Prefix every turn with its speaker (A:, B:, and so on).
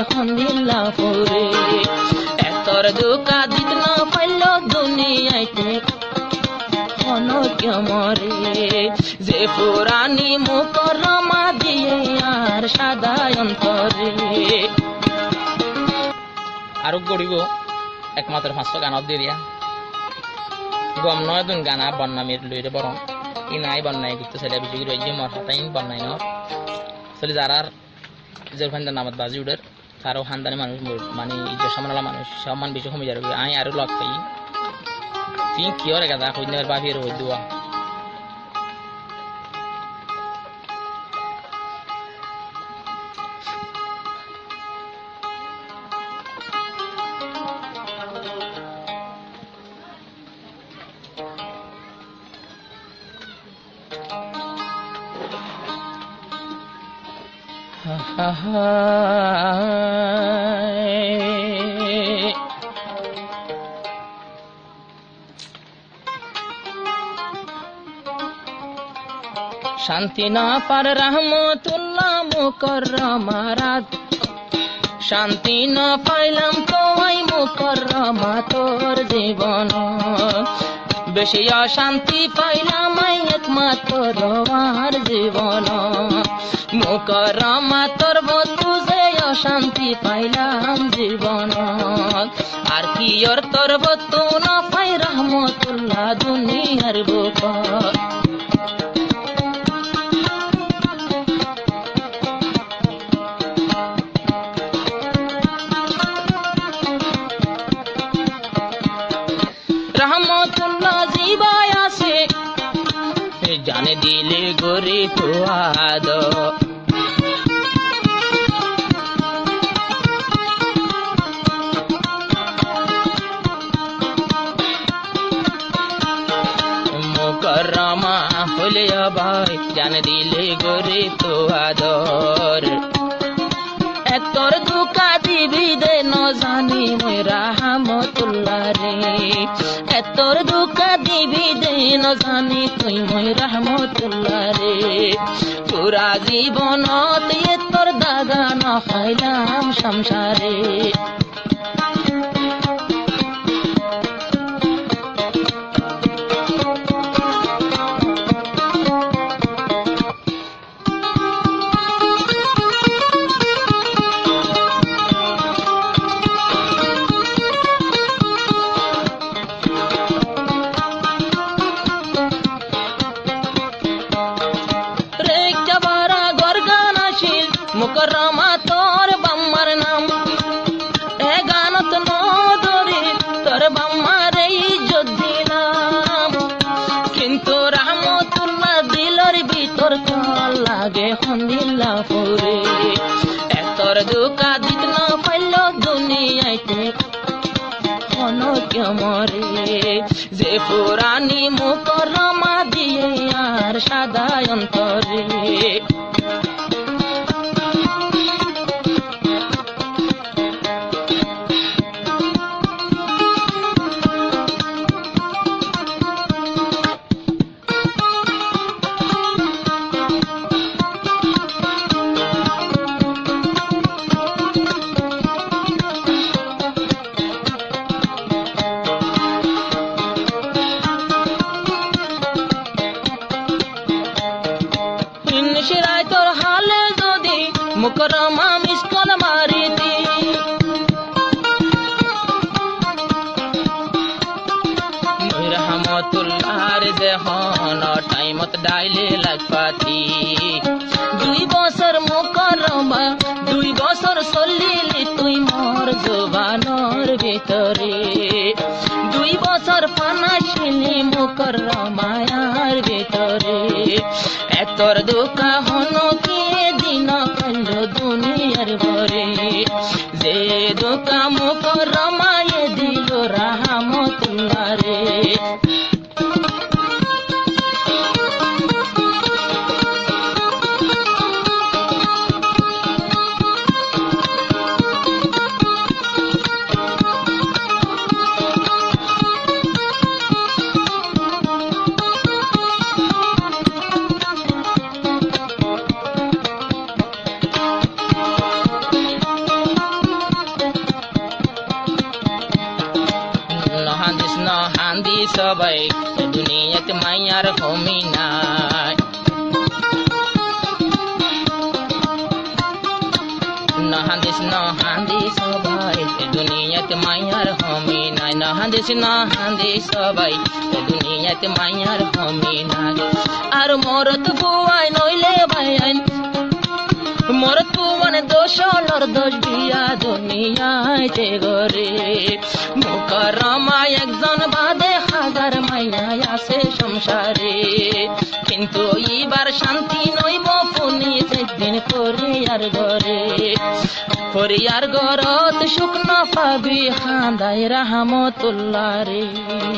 A: খন্দিলা ফুরে এতর দুকা দিত না পাইল দুনিয়াইতে অনক্য মরে যে পুরানি মুকরমা দিয়ে আর সাদা অন্তরে
B: আৰু গড়িব একমাত্র 500 গানত দিয়া গম নয় দুন গানা বন্নামির লইরে বরং ইনাই বন্নাই করতে ছেলে বিজয়ী রইছে মর হাতাইন বন্নাই ন চলে যারার জেরফান্দার নামত বাজি উডের তারও খানদানি মানুষ মানে ইজ্জত সম্মানলা মানুষ সম্মান বেশি কমে যাবে আই আরো লগ পাই তুই কি ওরে গাদা কইনের বাবির হই দুয়া
A: শান্তি না পার রহমতুল্লাহ মুকররমা রাত শান্তি না পাইলাম তোমায় মুকররমা তোর জীবন বেশি অশান্তি পাইলাম একমাত্র তোমার জীবন মুকররমা তোর বন্ধু যে অশান্তি পাইলাম জীবন আর কি ওর তোর বন্ধু না পাই রহমতুল্লাহ দুনিয়ার বুক রহমতুল্লাহ জীবায় আছে জানে দিলে গরে তোয়াদ মুকররমা হলে ভাই জানে দিলে গরে তোয়াদর এতর দুকা দিবি দে ন জানি মই রহমতুল্লাহ রে এতর দুকা দিবি দে ন জানি তুই মই রহমতুল্লাহ রে পুরা জীবনত এতর দাগা ন খাইলাম সংসারে মুকররমা তোর বাম্মার নাম এ গানত নদরে তোর বাম্মার ইজ্জত দিলাম কিন্তু রহমতুল্লাহ দিলর ভিতর কল লাগে খন্দিলা ফুরে এতর দুকা দিত না পাইল দুনিয়াইতে অনক্য মরে যে পুরানি মুকররমা দিয়ে আর সাদা অন্তরে শিরায় তোর হালে যদি মুকররমা মিসকল মারিতি রহমতুল্লাহর দেহন টাইমত ডাইলে লাগপাতি 2 বছর মুকররমা 2 বছর চলিলি তুই মোর জবানর ভিতরে 2 বছর পানাছিলি মুকররমার ভিতরে এতর দুকা হন কে দিন কল দুনিয়ার ভরে যে দুকা মুকররমায় দিল রহমতুল্লাহ রে
B: সবাই এ দুনিয়াতে মাইয়ার হমি নাই নহাদিস সবাই এ দুনিয়াতে মাইয়ার হমি নাই নহাদিস সবাই এ দুনিয়াতে মাইয়ার হমি নাই আর মরত বুয়াই নইলে ভাইয়াইন মরত বুয়ান দোষলর দোষ বিয়া দুনিয়াতে গরে মুকাররমায় একজন বাদে হাজার মাইয়া আছে সংসারে কিন্তু এইবার শান্তি নইব পুনিত একদিন পরিয়ার ঘরে পরিয়ার ঘরত সুখ না পাবি খাঁদাই রহমতুল্লাহ রে।